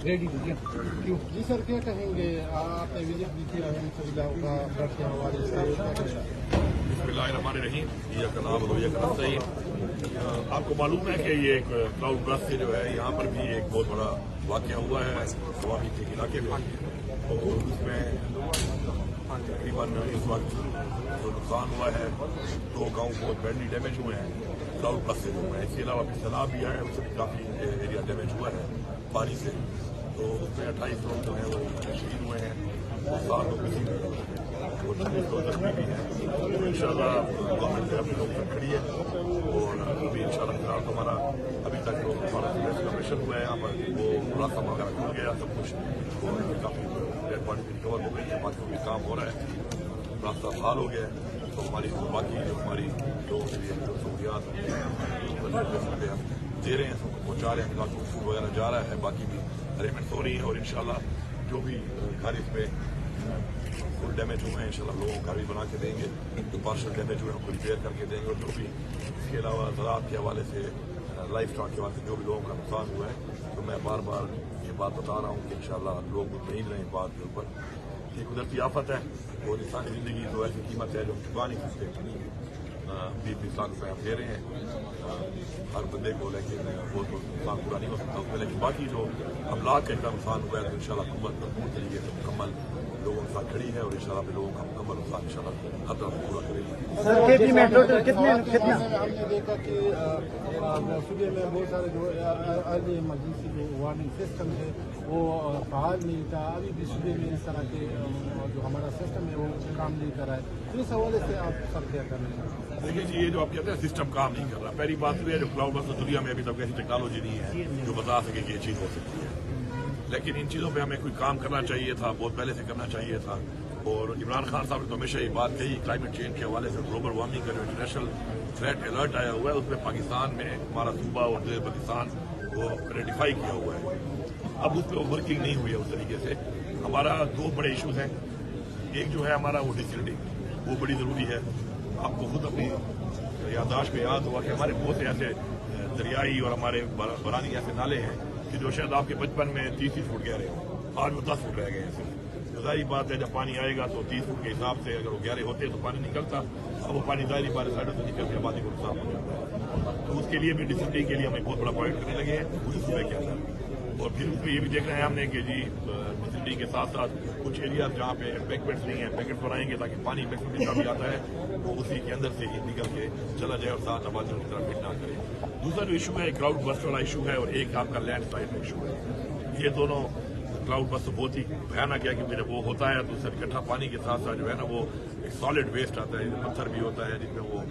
Ready جی سر، کیا کہیں گے؟ آپ نے وزٹ بھی کیا ہے سویدھاؤں کا فلڈ کے حوالے سے، بسم اللہ الرحمن الرحیم، ایاک نعبد و ایاک نستعین۔ آپ کو معلوم ہے کہ یہ ایک کلاؤڈ برسٹ سے جو ہے یہاں پر بھی ایک بہت بڑا واقعہ ہوا ہے سوامی کے علاقے میں، اور اس میں تقریباً اس وقت جو نقصان ہوا ہے 2 گاؤں بہت بیڈلی ڈیمیج ہوئے ہیں کلاؤڈ برسٹ سے جو ہے۔ اس کے علاوہ پھر سیلاب بھی ہے، اس سے بھی کافی ایریا ڈیمیج ہوا ہے پانی سے، تو اس میں 28 لوگ جو ہیں وہ شہید ہوئے ہیں، 7 لوگ کسی بھی اور 26 لوگ زخمی بھی ہیں۔ ان شاء اللہ گورنمنٹ اپنے لوگ پر کھڑی ہے، اور ابھی ان شاء اللہ فی الحال تو ہمارا ابھی تک جو ایکسکویشن ہوا ہے یہاں پر وہ راستہ وغیرہ کھل گیا سب کچھ، اور کافی ڈیڈ باڈی بھی ریکور ہو گئی ہے، باقی بھی کام ہو رہا ہے، راستہ بحال ہو گیا ہے۔ تو ہماری باقی جو ہماری لوگوں کے لیے جو سہولیات ہم دے رہے ہیں سب کو پہنچا رہے ہیں، علاقوں فوڈ وغیرہ جا رہا ہے، باقی بھی ارینجمنٹ ہو رہی ہیں، اور انشاءاللہ جو بھی گھر اس میں فل ڈیمیج ہوئے ہیں انشاءاللہ لوگوں کا بھی بنا کے دیں گے، جو پارشل ڈیمیج ہوئے ہیں ان کو ریپیئر کر کے دیں گے، اور جو بھی اس کے علاوہ زراعت کے حوالے سے لائف اسٹاک کے حوالے سے جو بھی لوگوں کا نقصان ہوا ہے، تو میں بار بار یہ بات بتا رہا ہوں کہ انشاءاللہ لوگ مطمئن رہیں بات کے اوپر۔ یہ قدرتی آفت ہے اور انسانی زندگی تو ایسی قیمت ہے جو ہم چکا نہیں سکتے۔ 20-20 لاکھ روپے ہم دے رہے ہیں ہر بندے کو، لیکن وہ تو نقصان پورا نہیں ہو سکتا اس میں، لیکن باقی جو املاک کا اتنا نقصان ہوا ہے تو انشاءاللہ حکومت بھرپور طریقے سے مکمل لوگوں کے ساتھ کھڑی ہے، اور انشاءاللہ پہ لوگوں کا مکمل نقصان انشاءاللہ ہر طرح سے پورا کرے گی۔ سر کے پی میں ٹوٹل کتنا ہم نے دیکھا کہ صوبے میں بہت سارے جو ارلی ایمرجنسی جو وارننگ سسٹم ہے وہ فعال نہیں تھا، ابھی بھی صوبے میں اس طرح کے جو ہمارا سسٹم ہے وہ کام نہیں کر رہا ہے، تو اس حوالے سے آپ سب کیا کر رہے ہیں؟ دیکھیے جی، یہ جو آپ کہتے ہیں سسٹم کام نہیں کر رہا، پہلی بات یہ ہے جو کلاؤڈ برسٹ دنیا میں ابھی تک ایسی ٹیکنالوجی نہیں ہے جو بتا سکے کہ یہ چیز ہو سکتی ہے، لیکن ان چیزوں پہ ہمیں کوئی کام کرنا چاہیے تھا، بہت پہلے سے کرنا چاہیے تھا۔ اور عمران خان صاحب نے تو ہمیشہ یہ بات کہی کلائمیٹ چینج کے حوالے سے، گلوبل وارمنگ کا جو انٹرنیشنل تھریٹ الرٹ آیا ہوا ہے اس میں پاکستان میں ہمارا صوبہ اور پاکستان کو آئیڈینٹیفائی کیا ہوا ہے، اب اس پہ ورکنگ نہیں ہوئی ہے اس طریقے سے۔ ہمارا 2 بڑے ایشوز ہیں، ایک جو ہے ہمارا وہ ڈیسلٹنگ، وہ بڑی ضروری ہے۔ آپ کو خود اپنی یادداشت میں یاد ہوا کہ ہمارے بہت سے ایسے دریائی اور ہمارے برانی ایسے نالے ہیں کہ جو شاید آپ کے بچپن میں 30 فٹ گہرے ہوں، آج وہ 10 فٹ رہ گئے ہیں صرف۔ ظاہری بات ہے جب پانی آئے گا تو 30 فٹ کے حساب سے اگر وہ گہرے ہوتے تو پانی نکلتا، اب وہ پانی ظاہری بات سائڈوں سے نکل کے آبادی کو نقصان ہو جاتا ہے، تو اس کے لیے بھی ڈسلٹنگ کے لیے ہمیں بہت بڑا پوائنٹ کرنے لگے ہیں پوری صوبے کے اندر۔ اور پھر اس میں یہ بھی دیکھ رہے ہیں ہم نے کہ جی ڈسلٹنگ کے ساتھ ساتھ کچھ ایریاز جہاں پہ پیکمنٹس نہیں ہیں، پیکٹ بنائیں گے تاکہ پانی پیکٹ کا بھی آتا ہے وہ اسی کے اندر سے ہی نکل کے چلا جائے اور ساتھ آبادی کی طرف ہٹ نہ کرے۔ دوسرا جو ایشو ہے کلاؤڈ برسٹ والا ایشو ہے، اور ایک آپ کا لینڈ سلائڈ کا ایشو ہے۔ یہ دونوں کلاؤڈ برسٹ بہت ہی بھیانک ہے کہ جب وہ ہوتا ہے تو اس سے اکٹھا پانی کے ساتھ ساتھ جو ہے نا وہ ایک سالڈ ویسٹ آتا ہے، پتھر بھی ہوتا ہے جس میں وہ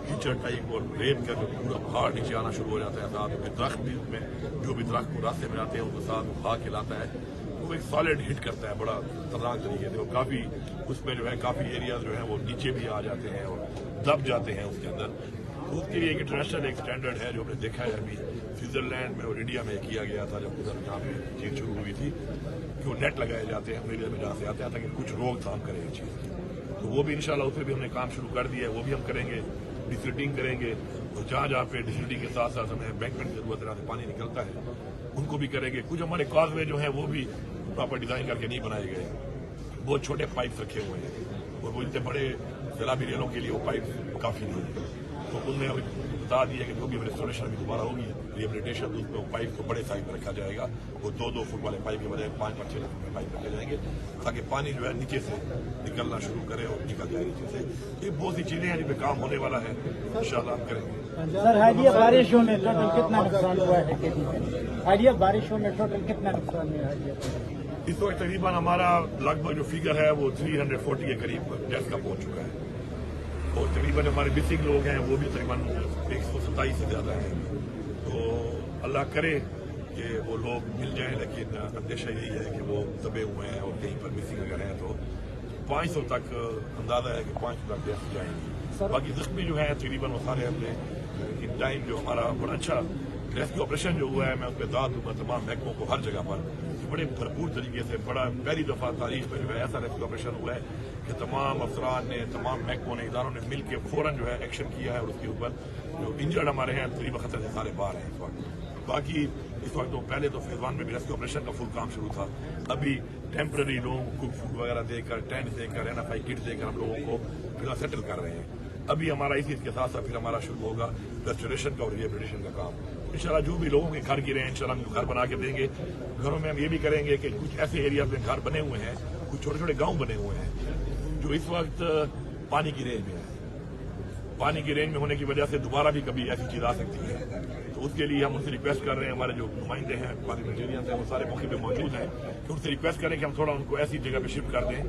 کیچڑ ٹائپ اور ریت کا جو پورا پہاڑ نیچے آنا شروع ہو جاتا ہے، ساتھ میں درخت بھی اس میں جو بھی درخت کو راستے میں آتے ہیں ان کے ساتھ بھاگ کھلاتا ہے، وہ ایک سالڈ ہٹ کرتا ہے بڑا خطرناک طریقے سے، اور کافی اس میں جو ہے کافی ایریاز جو ہیں وہ نیچے بھی آ جاتے ہیں اور دب جاتے ہیں اس کے اندر۔ تو اس کے لیے ایک انٹرنیشنل ایک اسٹینڈرڈ ہے جو ہم نے دیکھا ہے ابھی سوئٹزرلینڈ میں اور انڈیا میں کیا گیا تھا جب ادھر جہاں پہ چیز شروع ہوئی تھی کہ وہ نیٹ لگائے جاتے ہیں ایریا میں جہاں سے آتے ہیں تاکہ کچھ روک تھام کرے اس چیز کی، تو وہ بھی انشاءاللہ اس پہ بھی ہم نے کام شروع کر دیا ہے، وہ بھی ہم کریں گے، ڈسلٹنگ کریں گے، اور جہاں جہاں پہ ڈسلٹنگ کے ساتھ ساتھ ہمیں بیکمنٹ کی ضرورت ہے پانی نکلتا ہے ان کو بھی کریں گے۔ کچھ ہمارے کاز وے جو ہیں وہ بھی پراپر ڈیزائن کر کے نہیں بنائے گئے، بہت چھوٹے پائپس رکھے ہوئے ہیں، اور وہ اتنے بڑے سیلابی ریلوں کے لیے وہ پائپ کافی نہیں ہے، تو ان میں بتا دیا کہ جو بھی ریسٹوریشن بھی دوبارہ ہوگی ریہیبلیٹیشن اس میں پائپ کو بڑے سائز میں رکھا جائے گا، وہ 2-2 فٹ والے پائپ کے بجائے 5-6 فٹ میں پائپ رکھے جائیں گے تاکہ پانی جو ہے نیچے سے نکلنا شروع کرے اور نکل جائے نیچے سے۔ یہ بہت سی چیزیں ہیں جن پہ کام ہونے والا ہے، انشاءاللہ ہم کریں گے۔ سر حالیہ بارشوں میں ٹوٹل کتنا نقصان ہوا ہے؟ حالیہ بارشوں میں ٹوٹل کتنا نقصان ہوا ہے؟ اس وقت تقریباً ہمارا لگ بھگ جو فگر ہے وہ 340 کے قریب ڈیتھ کا پہنچ چکا ہے، اور تقریباً ہمارے مسنگ لوگ ہیں وہ بھی تقریباً 127 سے زیادہ ہیں، تو اللہ کرے کہ وہ لوگ مل جائیں، لیکن اندیشہ یہی ہے کہ وہ دبے ہوئے ہیں اور کہیں پر مسنگ اگر ہیں تو 500 تک اندازہ ہے کہ 500 تک ڈیتھ جائیں گی۔ باقی زخمی جو ہیں تقریباً وہ سارے ہم نے ان ٹائم جو ہمارا بڑا اچھا रेस्क्यू ऑपरेशन जो हुआ है मैं उस पर दाद दूंगा तमाम महकमों को हर जगह पर कि बड़े भरपूर तरीके से बड़ा पहली दफा तारीख में जो है ऐसा रेस्क्यू ऑपरेशन हुआ है कि तमाम अफसरान ने तमाम महकमों ने इदारों ने मिल के फौरन जो है एक्शन किया है और उसके ऊपर जो इंजर्ड हमारे हैं तकरीबन खतरे से सारे बाहर हैं इस वक्त। बाकी इस वक्त तो पहले तो फेज 1 में भी रेस्क्यू ऑपरेशन का फुल काम शुरू था। अभी टेम्पररी लोगों को फूड वगैरह देकर टेंट देकर NFI किट देकर हम लोगों को फिलहाल सेटल कर रहे हैं। अभी हमारा इसी के साथ साथ फिर हमारा शुरू होगा रेस्टोरेशन का और रिहेबिलिटेशन का काम। इंशाल्लाह जो भी लोगों के घर गिरे हैं इंशाल्लाह हम घर बना के देंगे। घरों में हम ये भी करेंगे कि कुछ ऐसे एरिया में घर बने हुए हैं, कुछ छोटे छोटे गांव बने हुए हैं जो इस वक्त पानी की रेंज में है। पानी की रेंज में होने की वजह से दोबारा भी कभी ऐसी चीज आ सकती है, तो उसके लिए हम उनसे रिक्वेस्ट कर रहे हैं, हमारे जो नुमाइंदे हैं पार्लियामेंटेरियंस हैं वो सारे मौके पे मौजूद हैं, कि उनसे रिक्वेस्ट करें कि हम थोड़ा उनको ऐसी जगह पे शिफ्ट कर दें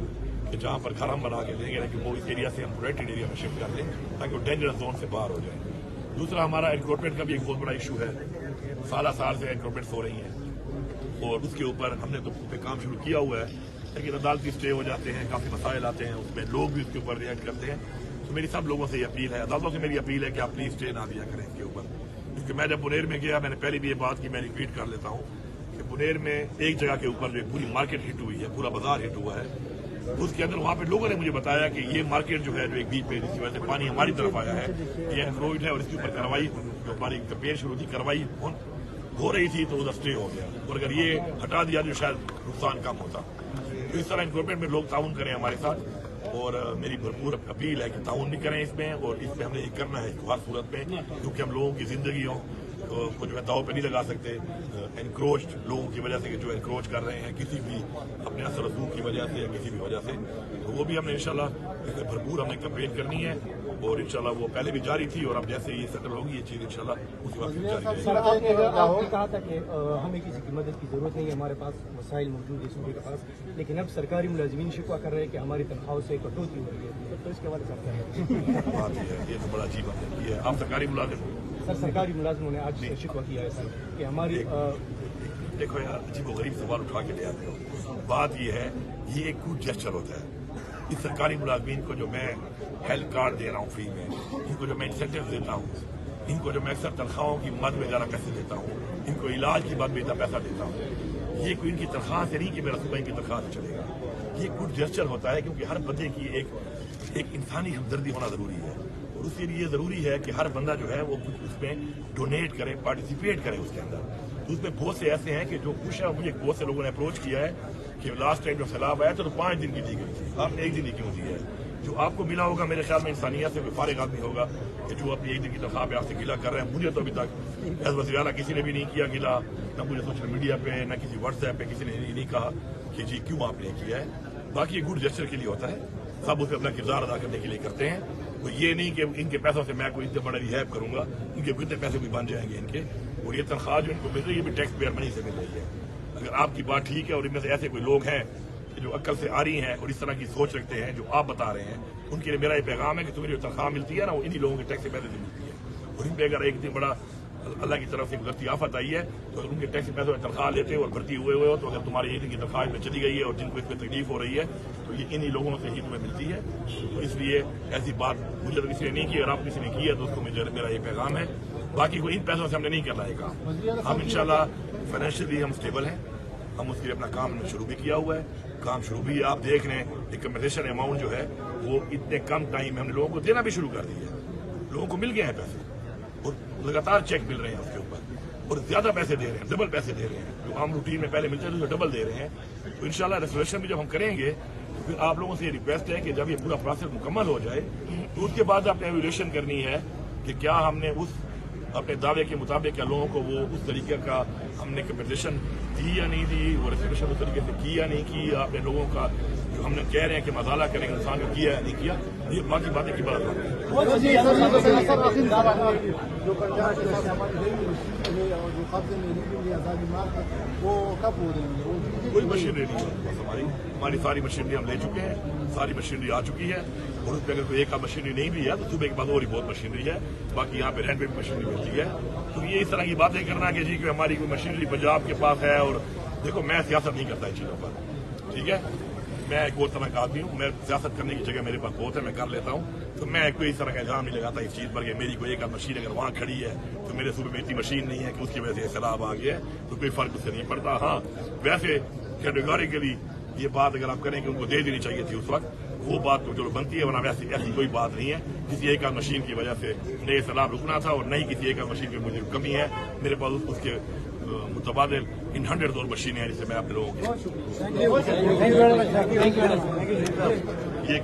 कि जहां पर घर हम बना के देंगे, लेकिन वो इस एरिया से हम प्रोटेक्टेड एरिया में शिफ्ट कर दें ताकि वो डेंजरस जोन से बाहर हो जाए। दूसरा हमारा एनक्रोचमेंट का भी एक बहुत बड़ा इशू है। साल से एनक्रोचमेंट हो रही है और उसके ऊपर हमने तो पे काम शुरू किया हुआ है, लेकिन अदालती स्टे हो जाते हैं, काफी मसाइल आते हैं, उसमें लोग भी उसके ऊपर रिएक्ट करते हैं। तो मेरी सब लोगों से ये अपील है, अदालतों से मेरी अपील है कि आप प्लीज स्टे ना दिया करें इसके ऊपर। क्योंकि मैं जब बुनेर में गया, मैंने पहले भी ये बात की, मैं रिपीट कर लेता हूँ कि बुनेर में एक जगह के ऊपर जो पूरी मार्केट हिट हुई है, पूरा बाजार हिट हुआ है, उसके अंदर वहां पे लोगों ने मुझे बताया कि ये मार्केट जो है जो एक बीच पे जिसकी वजह से पानी हमारी तरफ आया है, ये एनक्रोच्ड है और इसके ऊपर कार्रवाई जो हमारी कंपेयर शुरू थी कार्रवाई हो रही थी तो उधर स्टे हो गया, और अगर ये हटा दिया तो शायद नुकसान कम होता। तो इस तरह एनक्रोचमेंट में लोग ताउन करें हमारे साथ, और मेरी भरपूर अपील है कि ताउन भी करें इसमें, और इसमें हमने ये करना है हर सूरत में, क्योंकि हम लोगों की जिंदगियों को जो है दाव पे नहीं लगा सकते एनक्रोच्ड लोगों की वजह से कि जो एनक्रोच कर रहे हैं किसी भी अपने असर रसूख की वजह से या किसी भी वजह से। तो वो भी हमने इंशाल्लाह भरपूर हमें कंपेन करनी है, और इंशाल्लाह वो पहले भी जारी थी, और अब जैसे ये सेटल होगी ये चीज इंशाल्लाह उसी वक्त जारी रहेगी। सर आपने कहा था कि हमें किसी की मदद की जरूरत नहीं है, हमारे पास वसाइल मौजूद है सूबे के पास, लेकिन अब सरकारी मुलाजिमीन शिकवा कर रहे हैं कि हमारी तनख्वाहों से कटौती हो रही है, तो इसके हवाले से बात ये तो बड़ा अजीब बात है। आप सरकारी मुलाजिम सर सरकारी मुलाजिमों ने आज शिकवा किया है सर कि हमारी देखो यार अजीब गरीब सवाल उठा के ले आते हो। बात ये है, ये एक गुड जेस्चर होता है। इस सरकारी मुलाजमीन को जो मैं हेल्थ कार्ड दे रहा हूँ फ्री में, इनको जो मैं इंसेंटिव देता हूँ, इनको जो मैं अक्सर तनख्वाहों की मद में ज़्यादा पैसे देता हूँ, इनको इलाज की मद में इतना पैसा देता हूँ, ये कोई इनकी तनख्वाह से नहीं कि मेरा सुबह इनकी तनख्वाह से चलेगा। ये गुड जेस्चर होता है, क्योंकि हर बंदे की एक इंसानी हमदर्दी होना जरूरी है, और उसके लिए जरूरी है कि हर बंदा जो है वो उसमें डोनेट करे, पार्टिसिपेट करे उसके अंदर। तो उसमें बहुत से ऐसे हैं कि जो खुश है, मुझे बहुत से लोगों ने अप्रोच किया है कि लास्ट टाइम जो सैलाब आया था तो 5 दिन की दी गई थी, आपने 1 दिन की क्यों दी है? जो आपको मिला होगा मेरे ख्याल में इंसानियत से कोई फारिग आदमी होगा कि जो अपनी 1 दिन की तनख्वाह पे आपसे गिला कर रहे हैं। मुझे तो अभी तक एज वज़ीर आला किसी ने भी नहीं किया गिला, न मुझे सोशल मीडिया पे न किसी व्हाट्सएप पे किसी ने नहीं कहा कि जी क्यों आपने किया है। बाकी ये गुड जेस्चर के लिए होता है, सब उसे अपना किरदार अदा करने के लिए करते हैं। तो ये नहीं कि इनके पैसों से मैं कोई इतने बड़ा रिहैब करूंगा, इनके कितने पैसे भी बन जाएंगे इनके, और ये तनख्वाह जो इनको मिल रही है ये भी टैक्स पेयर मनी से मिल रही है। अगर आपकी बात ठीक है और इनमें से ऐसे कोई लोग हैं जो अक्ल से आ रही हैं और इस तरह की सोच रखते हैं जो आप बता रहे हैं, उनके लिए मेरा ये पैगाम है कि तुम्हें जो तनख्वाह मिलती है ना वो इन्हीं लोगों के टैक्स से पैसे से मिलती है, और इन पे अगर एक दिन बड़ा अल्लाह की तरफ से गुजरती आफत आई है तो अगर उनके टैक्स पैसों में तनख्वाह लेते हो और भर्ती हुए हो, तो अगर तुम्हारी एक दिन की तनख्वाह में चली गई है और जिनको इसमें तकलीफ हो रही है तो ये इन्हीं लोगों से ही तुम्हें मिलती है। तो इसलिए ऐसी बात मुझे तो किसी ने नहीं की, अगर आप किसी ने की है तो उसको मेरा ये पैगाम है। बाकी कोई इन पैसों से हमने नहीं करना है काम। हम इंशाल्लाह फाइनेंशियली हम स्टेबल हैं, हम उसके लिए अपना काम शुरू भी किया हुआ है, काम शुरू भी आप देख रहे हैं। एक कम्पनसेशन अमाउंट जो है वो इतने कम टाइम में हमने लोगों को देना भी शुरू कर दिया है, लोगों को मिल गए हैं पैसे और लगातार चेक मिल रहे हैं उसके ऊपर, और ज्यादा पैसे दे रहे हैं, डबल पैसे दे रहे हैं। जो आम रूटीन में पहले मिलते थे तो डबल दे रहे हैं। तो इंशाल्लाह रेजोल्यूशन भी जब हम करेंगे तो फिर आप लोगों से ये रिक्वेस्ट है कि जब ये पूरा प्रोसेस मुकम्मल हो जाए तो उसके बाद आपने एवल्यूशन करनी है कि क्या हमने उस अपने दावे के मुताबिक क्या लोगों को वो उस तरीके का हमने कंपनसेशन दी या नहीं दी, वो रेजोल्यूशन उस तरीके से की या नहीं की, आपने लोगों का जो हमने कह रहे हैं कि मजाला करेंगे इंसान को किया या नहीं किया, ये बाकी बातें की बात है। जो पंजाब के साथ हमारी जो कब्जे में वो कब हो रही है? कोई मशीनरी नहीं है हमारी सारी मशीनरी हम ले चुके हैं, सारी मशीनरी आ चुकी है, और उसमें अगर कोई एक का मशीनरी नहीं भी है तो सुबह के बाद और ही बहुत मशीनरी है। बाकी यहाँ पे रेंट पे भी मशीनरी मिलती है। तो ये इस तरह की बातें करना कि जी कि हमारी कोई मशीनरी पंजाब के पास है, और देखो मैं सियासत नहीं करता इन चीजों पर, ठीक है। میں ایک اور طرح کا آدمی ہوں. میں سیاست کرنے کی جگہ میرے پاس بہت ہے, میں کر لیتا ہوں. تو میں کوئی اس طرح کا الزام نہیں لگاتا اس چیز پر کہ میری کوئی ایک مشین اگر وہاں کھڑی ہے تو میرے صوبے میں اتنی مشین نہیں ہے کہ اس کی وجہ سے سیلاب آ گیا ہے, تو کوئی فرق اس سے نہیں پڑتا. ہاں ویسے کیٹیگوریکلی یہ بات اگر آپ کریں کہ ان کو دے دینی چاہیے تھی اس وقت, وہ بات تو چلو بنتی ہے, ورنہ ویسے ایسی کوئی بات نہیں ہے. کسی ایک مشین کی وجہ سے نئے سیلاب رکنا تھا, اور نہیں کسی ایک مشین کی مجھے کمی ہے. میرے پاس اس کے متبادل ان 100 اور مشینیں ہیں جسے میں آپ لوگوں Thank you very much. یہ